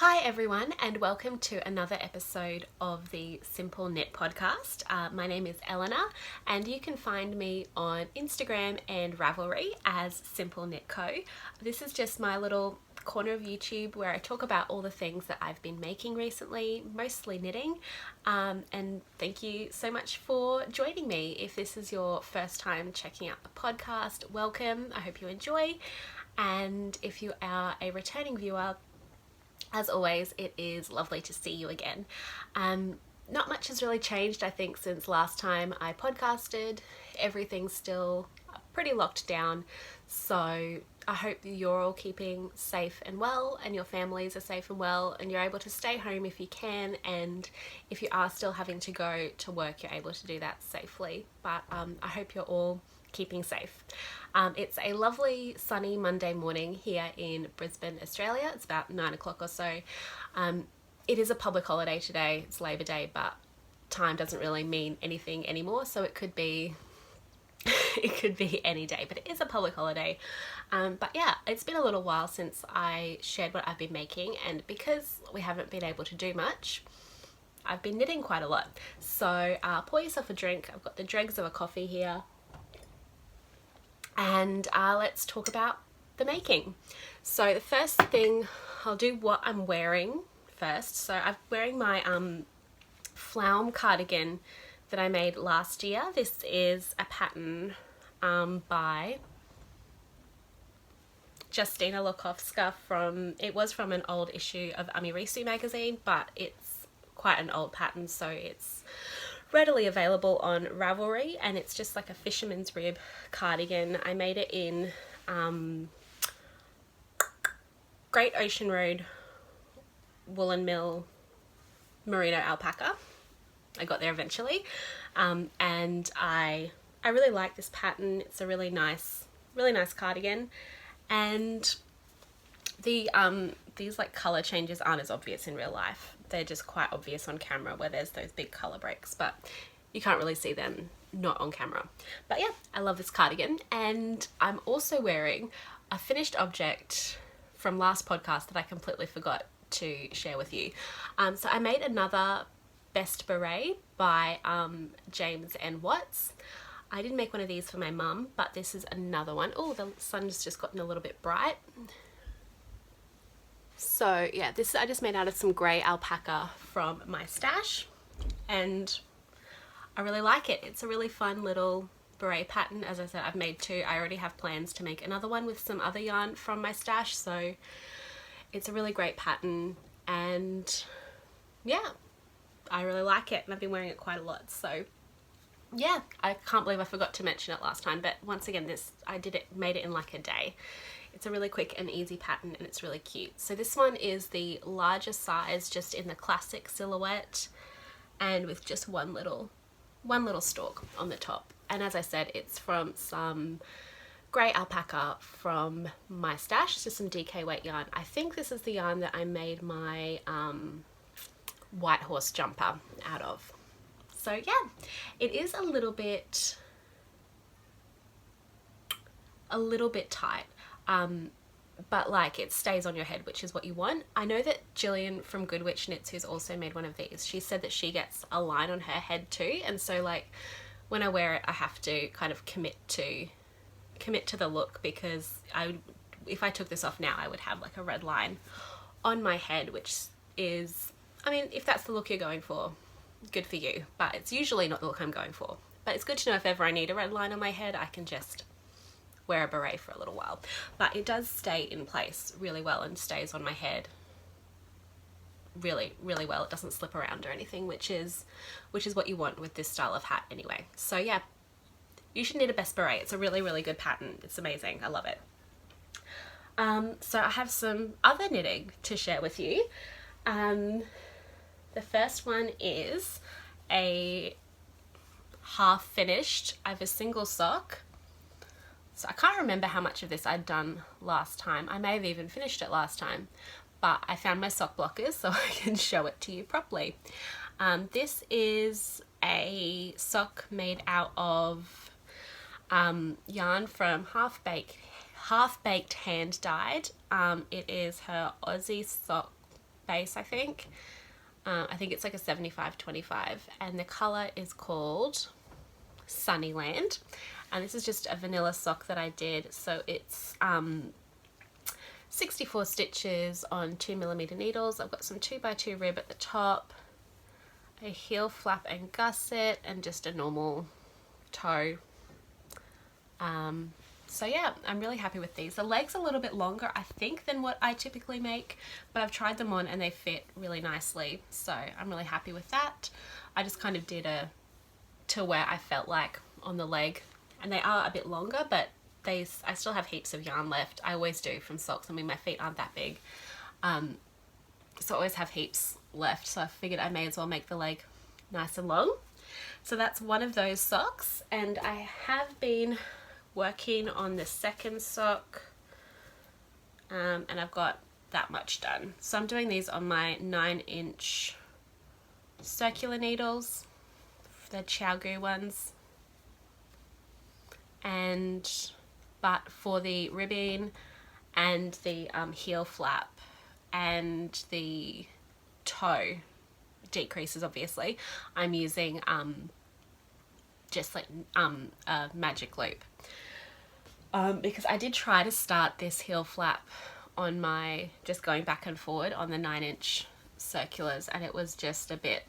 Hi everyone, and welcome to another episode of the Simple Knit podcast. My name is Elina, and you can find me on Instagram and Ravelry as Simple Knit Co. This is just my little corner of YouTube where I talk about all the things that I've been making recently, mostly knitting. And thank you so much for joining me. If this is your first time checking out the podcast, welcome. I hope you enjoy. And if you are a returning viewer, as always, it is lovely to see you again. Not much has really changed, I think, since last time I podcasted. Everything's still pretty locked down, so I hope you're all keeping safe and well, and your families are safe and well, and you're able to stay home if you can, and if you are still having to go to work, you're able to do that safely. But I hope you're all keeping safe. It's a lovely sunny Monday morning here in Brisbane, Australia. It's about 9 o'clock or so. It is a public holiday today. It's Labor Day, but time doesn't really mean anything anymore, so it could be it could be any day, but it is a public holiday. But yeah, it's been a little while since I shared what I've been making, and because we haven't been able to do much, I've been knitting quite a lot. So pour yourself a drink. I've got the dregs of a coffee here. And let's talk about the making. So the first thing, I'll do what I'm wearing first. So I'm wearing my Flaum cardigan that I made last year. This is a pattern by Justina Lokowska it was from an old issue of Amirisu magazine, but it's quite an old pattern, so it's readily available on Ravelry, and it's just like a fisherman's rib cardigan. I made it in Great Ocean Road woolen mill merino alpaca. I got there eventually, and I really like this pattern. It's a really nice cardigan, and these like color changes aren't as obvious in real life. They're just quite obvious on camera where there's those big color breaks, but you can't really see them not on camera. But yeah, I love this cardigan, and I'm also wearing a finished object from last podcast that I completely forgot to share with you. So I made another Best Beret by James and Watts. I did make one of these for my mum, but this is another one. Oh, the sun's just gotten a little bit bright. So yeah, this I just made out of some grey alpaca from my stash, and I really like it. It's a really fun little beret pattern. As I said, I've made two. I already have plans to make another one with some other yarn from my stash, so it's a really great pattern, and yeah, I really like it, and I've been wearing it quite a lot. So yeah, I can't believe I forgot to mention it last time, but once again, made it in like a day. It's a really quick and easy pattern, and it's really cute. So this one is the larger size, just in the classic silhouette, and with just one little stalk on the top. And as I said, it's from some grey alpaca from my stash, just some DK weight yarn. I think this is the yarn that I made my white horse jumper out of. So yeah, it is a little bit tight. But like it stays on your head, which is what you want. I know that Jillian from Good Witch Knits, who's also made one of these, she said that she gets a line on her head too, and so like when I wear it, I have to kind of commit to the look, because if I took this off now, I would have like a red line on my head, which is, I mean, if that's the look you're going for, good for you, but it's usually not the look I'm going for. But it's good to know if ever I need a red line on my head, I can just wear a beret for a little while. But it does stay in place really well and stays on my head really, really well. It doesn't slip around or anything, which is what you want with this style of hat anyway. So yeah, you should knit a Best Beret. It's a really, really good pattern. It's amazing. I love it. So I have some other knitting to share with you. The first one is a half finished. I have a single sock. So I can't remember how much of this I'd done last time. I may have even finished it last time, but I found my sock blockers so I can show it to you properly. This is a sock made out of yarn from Half Baked Hand Dyed. It is her Aussie sock base, I think. I think it's like a 75-25, and the color is called Sunnyland, and this is just a vanilla sock that I did. So it's 64 stitches on 2mm needles. I've got some 2x2 rib at the top, a heel flap and gusset, and just a normal toe. So yeah, I'm really happy with these. The leg's a little bit longer, I think, than what I typically make, but I've tried them on and they fit really nicely, so I'm really happy with that. I just kind of did to where I felt like on the leg, and they are a bit longer, but I still have heaps of yarn left. I always do from socks. I mean, my feet aren't that big, so I always have heaps left, so I figured I may as well make the leg nice and long. So that's one of those socks, and I have been working on the second sock, and I've got that much done. So I'm doing these on my 9-inch circular needles, the Jagera ones, but for the ribbing and the heel flap and the toe decreases, obviously, I'm using just like a magic loop, because I did try to start this heel flap on my, just going back and forward on the 9-inch circulars, and it was just a bit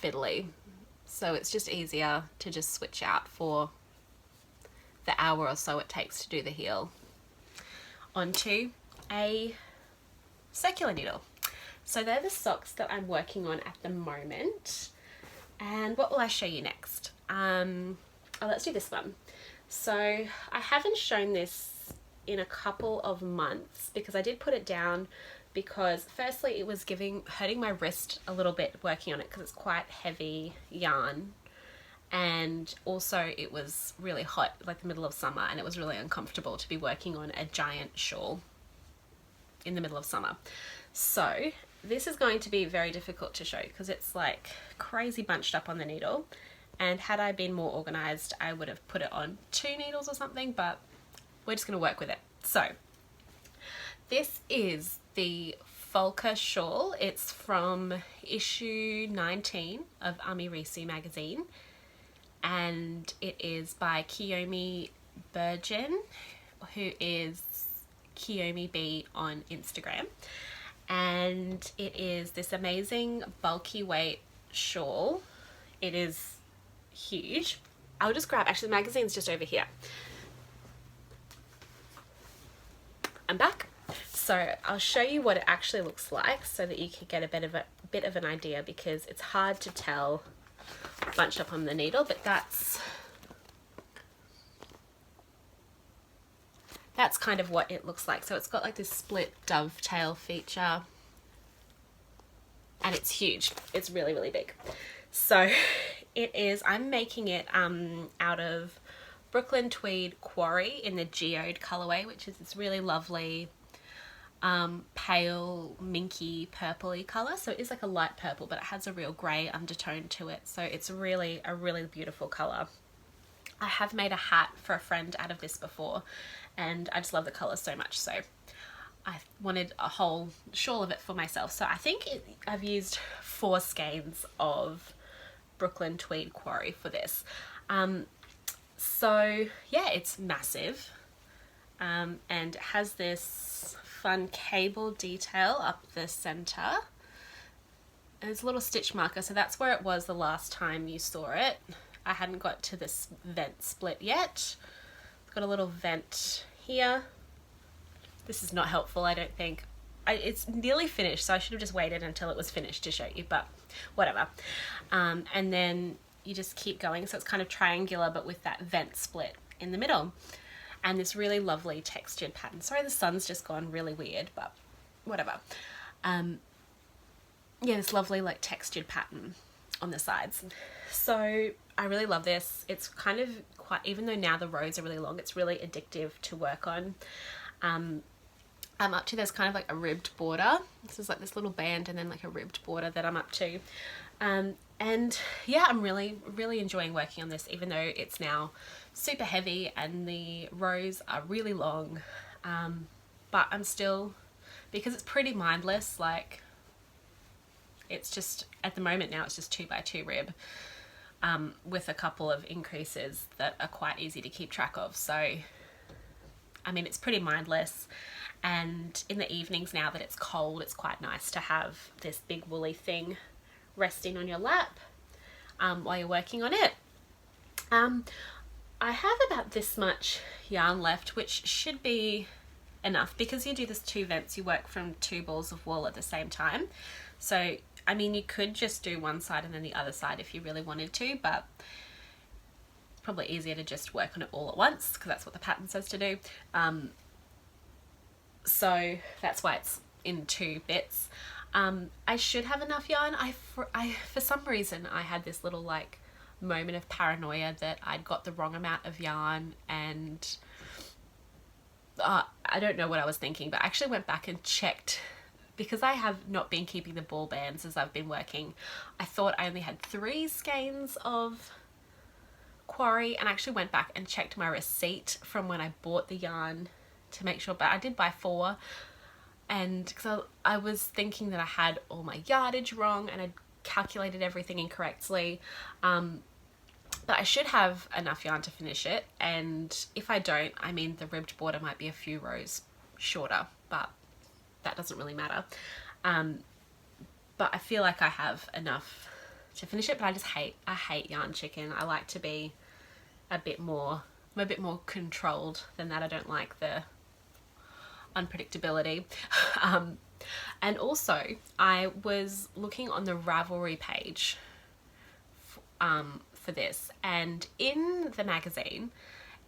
fiddly. So it's just easier to just switch out for the hour or so it takes to do the heel onto a circular needle. So they're the socks that I'm working on at the moment. And what will I show you next? Let's do this one. So I haven't shown this in a couple of months because I did put it down because firstly it was hurting my wrist a little bit working on it because it's quite heavy yarn, and also it was really hot, like the middle of summer, and it was really uncomfortable to be working on a giant shawl in the middle of summer. So this is going to be very difficult to show because it's like crazy bunched up on the needle, and had I been more organized I would have put it on 2 needles or something, but we're just going to work with it. So this is the Folka shawl. It's from issue 19 of Ami Risu magazine, and it is by Kiyomi Burgeon, who is Kiyomi B on Instagram, and it is this amazing bulky weight shawl. It is huge. I'll just grab, actually the magazine's just over here. I'm back. So I'll show you what it actually looks like so that you can get a bit of an idea, because it's hard to tell bunched up on the needle, but that's kind of what it looks like. So it's got like this split dovetail feature, and it's huge. It's really, really big. So it is, I'm making it out of Brooklyn Tweed Quarry in the Geode colorway, which is this really lovely pale minky purpley color. So it is like a light purple, but it has a real grey undertone to it. So it's really a really beautiful color. I have made a hat for a friend out of this before, and I just love the color so much, so I wanted a whole shawl of it for myself. So I think I've used 4 skeins of Brooklyn Tweed Quarry for this. So yeah, it's massive, and it has this fun cable detail up the center, and there's a little stitch marker, so that's where it was the last time you saw it. I hadn't got to this vent split yet. It's got a little vent here. This is not helpful, I don't think. It's nearly finished, so I should have just waited until it was finished to show you, but whatever. And then you just keep going, so it's kind of triangular but with that vent split in the middle, and this really lovely textured pattern. Sorry, the sun's just gone really weird, but whatever. Yeah, this lovely like textured pattern on the sides. So I really love this. It's kind of quite, even though now the rows are really long, it's really addictive to work on. I'm up to, there's kind of like a ribbed border. This is like this little band and then like a ribbed border that I'm up to. And yeah, I'm really, really enjoying working on this, even though it's now super heavy and the rows are really long. But I'm still, because it's pretty mindless, like it's just, at the moment now, it's just 2x2 rib, with a couple of increases that are quite easy to keep track of. So, I mean, it's pretty mindless. And in the evenings, now that it's cold, it's quite nice to have this big woolly thing resting on your lap while you're working on it. I have about this much yarn left, which should be enough because you do this 2 vents, you work from 2 balls of wool at the same time. So, I mean, you could just do one side and then the other side if you really wanted to, but it's probably easier to just work on it all at once because that's what the pattern says to do. So that's why it's in 2 bits. I should have enough yarn. For some reason, I had this little like moment of paranoia that I'd got the wrong amount of yarn, and I don't know what I was thinking, but I actually went back and checked because I have not been keeping the ball bands as I've been working. I thought I only had 3 skeins of quarry, and I actually went back and checked my receipt from when I bought the yarn to make sure, but I did buy 4, and because I was thinking that I had all my yardage wrong and I'd calculated everything incorrectly, but I should have enough yarn to finish it. And if I don't, I mean, the ribbed border might be a few rows shorter, but that doesn't really matter. But I feel like I have enough to finish it, but I hate yarn chicken. I like to be I'm a bit more controlled than that. I don't like the unpredictability. And also I was looking on the Ravelry page for this, and in the magazine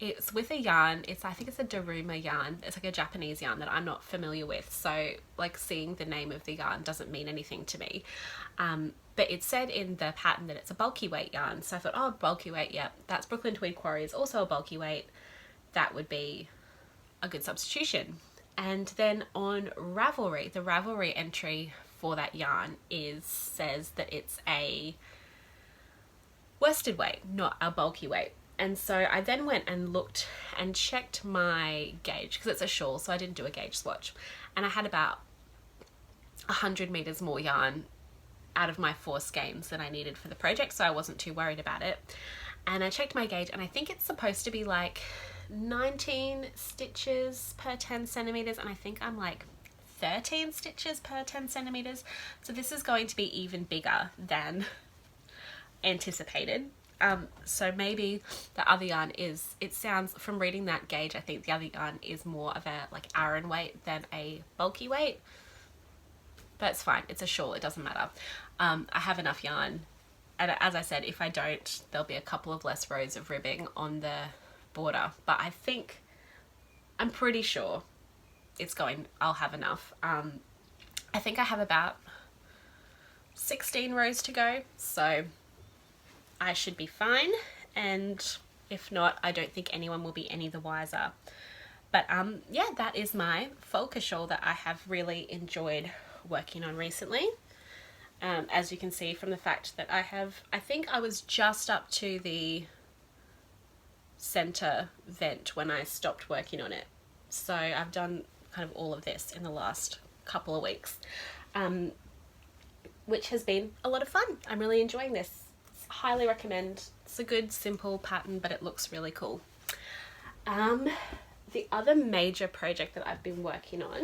it's with a yarn, I think it's a Daruma yarn. It's like a Japanese yarn that I'm not familiar with, so like seeing the name of the yarn doesn't mean anything to me, but it said in the pattern that it's a bulky weight yarn, so I thought, oh, bulky weight, yeah, that's Brooklyn Tweed Quarry is also a bulky weight, that would be a good substitution. And then on Ravelry, the Ravelry entry for that yarn says that it's a worsted weight, not a bulky weight. And so I then went and looked and checked my gauge because it's a shawl, so I didn't do a gauge swatch, and I had about 100 meters more yarn out of my 4 skeins than I needed for the project, so I wasn't too worried about it. And I checked my gauge, and I think it's supposed to be like 19 stitches per 10 centimeters, and I think I'm like 13 stitches per 10 centimeters, so this is going to be even bigger than anticipated. So maybe the other yarn it sounds, from reading that gauge, I think the other yarn is more of a like Aran weight than a bulky weight, but it's fine, it's a shawl, it doesn't matter. I have enough yarn, and as I said, if I don't, there'll be a couple of less rows of ribbing on the border, but I'm pretty sure I'll have enough. I think I have about 16 rows to go, so I should be fine, and if not, I don't think anyone will be any the wiser. But yeah, that is my Folka shawl that I have really enjoyed working on recently. As you can see from the fact that I think I was just up to the center vent when I stopped working on it. So I've done kind of all of this in the last couple of weeks, which has been a lot of fun. I'm really enjoying this. Highly recommend. It's a good simple pattern, but it looks really cool. The other major project that I've been working on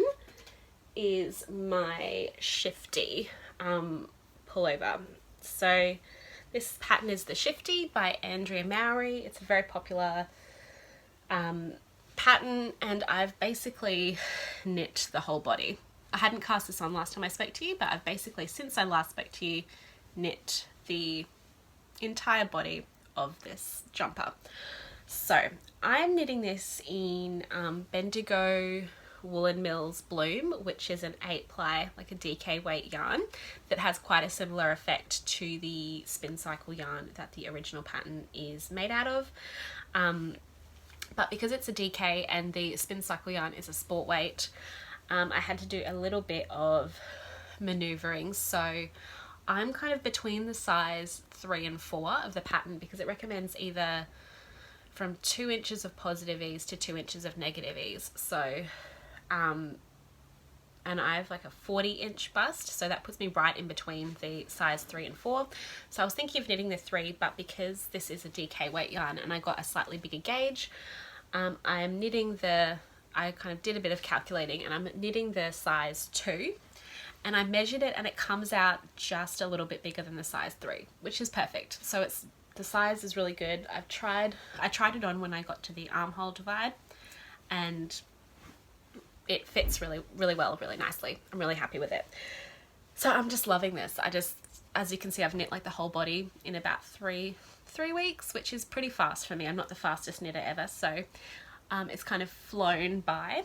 is my Shifty pullover. So this pattern is the Shifty by Andrea Mowry. It's a very popular pattern, and I've basically knit the whole body. I hadn't cast this on last time I spoke to you, but I've basically, since I last spoke to you, knit the entire body of this jumper. So I'm knitting this in Bendigo Woolen Mills Bloom, which is an 8-ply, like a DK weight yarn that has quite a similar effect to the spin cycle yarn that the original pattern is made out of. But because it's a DK and the spin cycle yarn is a sport weight, I had to do a little bit of maneuvering. So I'm kind of between the size 3 and 4 of the pattern because it recommends either from 2 inches of positive ease to 2 inches of negative ease. So and I have like a 40-inch bust, so that puts me right in between the size 3 and 4. So I was thinking of knitting the 3, but because this is a DK weight yarn and I got a slightly bigger gauge, I'm knitting I kind of did a bit of calculating, and I'm knitting the size 2, and I measured it and it comes out just a little bit bigger than the size 3, which is perfect. So the size is really good. I tried it on when I got to the armhole divide, and it fits really, really well, really nicely. I'm really happy with it. So I'm just loving this. As you can see, I've knit like the whole body in about three weeks, which is pretty fast for me. I'm not the fastest knitter ever, so it's kind of flown by,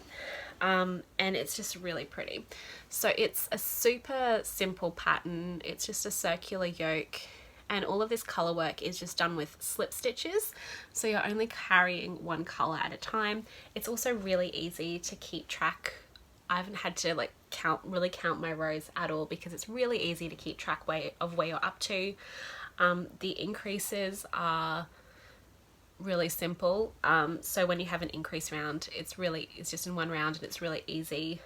and it's just really pretty. So it's a super simple pattern. It's just a circular yoke, and all of this color work is just done with slip stitches, so you're only carrying one color at a time. It's also really easy to keep track. I haven't had to like really count my rows at all, because it's really easy to keep track of where you're up to. The increases are really simple, so when you have an increase round, it's just in one round, and it's really easy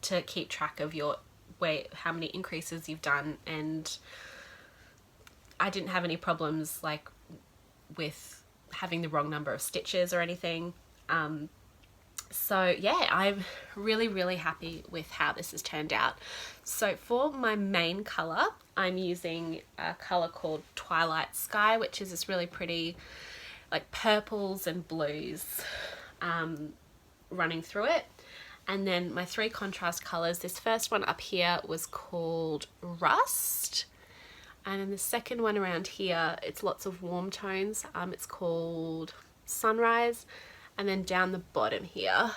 to keep track of how many increases you've done. And I didn't have any problems like with having the wrong number of stitches or anything. So yeah, I'm really, really happy with how this has turned out. So for my main color, I'm using a color called Twilight Sky, which is this really pretty like purples and blues running through it. And then my 3 contrast colors, this first one up here was called Rust. And then the second one around here, it's lots of warm tones. It's called Sunrise. And then down the bottom here,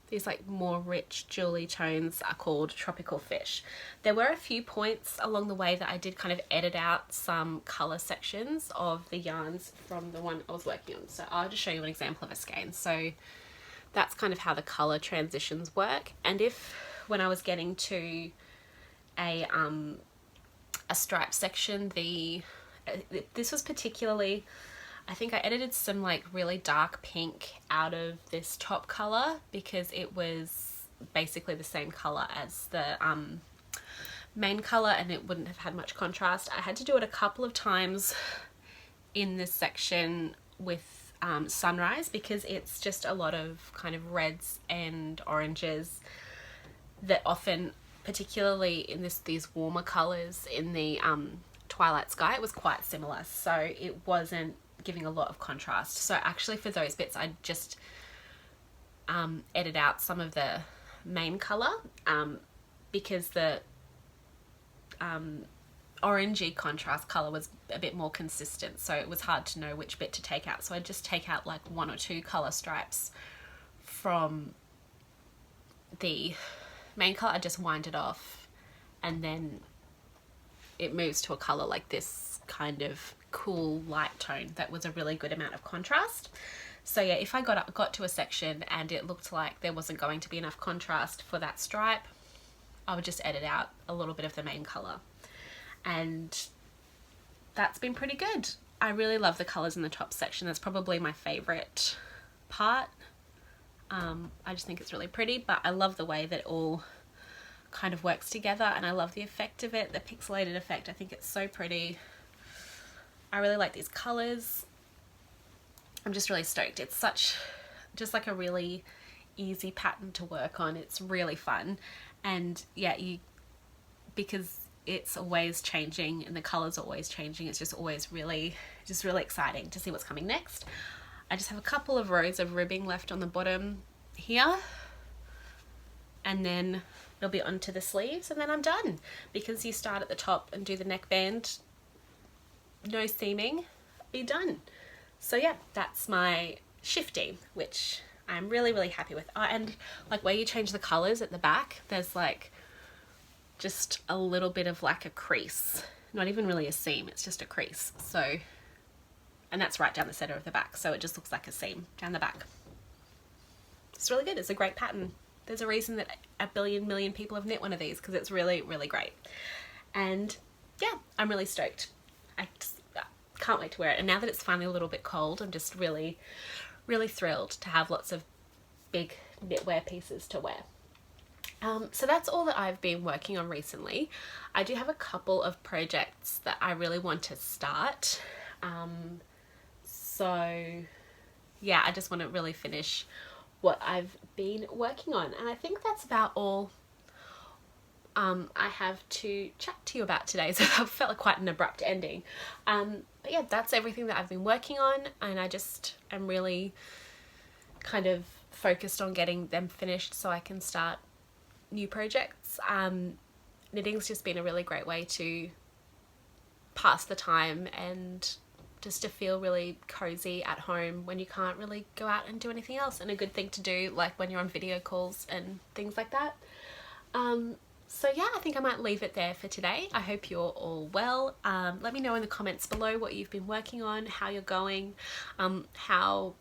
these like more rich jewelry tones are called Tropical Fish. There were a few points along the way that I did kind of edit out some color sections of the yarns from the one I was working on. So I'll just show you an example of a skein. So that's kind of how the color transitions work. And if when I was getting to a stripe section, this was particularly, I think I edited some like really dark pink out of this top color, because it was basically the same color as the main color, and it wouldn't have had much contrast. I had to do it a couple of times in this section with Sunrise, because it's just a lot of kind of reds and oranges that often, particularly in these warmer colors in the Twilight Sky, it was quite similar, so it wasn't giving a lot of contrast. So actually for those bits I just edit out some of the main color, because the orangey contrast color was a bit more consistent, so it was hard to know which bit to take out. So I just take out like 1 or 2 color stripes from the main color. I just wind it off, and then it moves to a color like this kind of cool light tone that was a really good amount of contrast. So yeah, if I got to a section and it looked like there wasn't going to be enough contrast for that stripe, I would just edit out a little bit of the main color, and that's been pretty good. I really love the colors in the top section. That's probably my favorite part. I just think it's really pretty, but I love the way that it all kind of works together, and I love the effect of it, the pixelated effect. I think it's so pretty. I really like these colors. I'm just really stoked. It's just like a really easy pattern to work on. It's really fun, and yeah, because it's always changing and the colors are always changing, it's just always really exciting to see what's coming next. I just have a couple of rows of ribbing left on the bottom here, and then it'll be onto the sleeves, and then I'm done, because you start at the top and do the neckband, no seaming, be done. So yeah, that's my Shifty, which I'm really, really happy with. And like where you change the colors at the back, there's like just a little bit of like a crease, not even really a seam, it's just a crease. So, and that's right down the center of the back, so it just looks like a seam down the back. It's really good. It's a great pattern. There's a reason that a million people have knit one of these, because it's really, really great. And yeah, I'm really stoked. I just can't wait to wear it. And now that it's finally a little bit cold, I'm just really, really thrilled to have lots of big knitwear pieces to wear. So that's all that I've been working on recently. I do have a couple of projects that I really want to start. So yeah, I just want to really finish what I've been working on. And I think that's about all I have to chat to you about today. So that felt like quite an abrupt ending. But yeah, that's everything that I've been working on, and I just am really kind of focused on getting them finished so I can start new projects. Knitting's just been a really great way to pass the time and just to feel really cozy at home when you can't really go out and do anything else, and a good thing to do like when you're on video calls and things like that. So yeah, I think I might leave it there for today. I hope you're all well. Let me know in the comments below what you've been working on, how you're going, how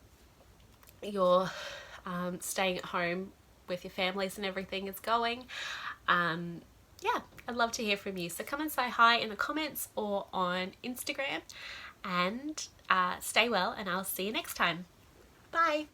you're staying at home with your families and everything is going. Yeah, I'd love to hear from you. So come and say hi in the comments or on Instagram, and stay well, and I'll see you next time. Bye.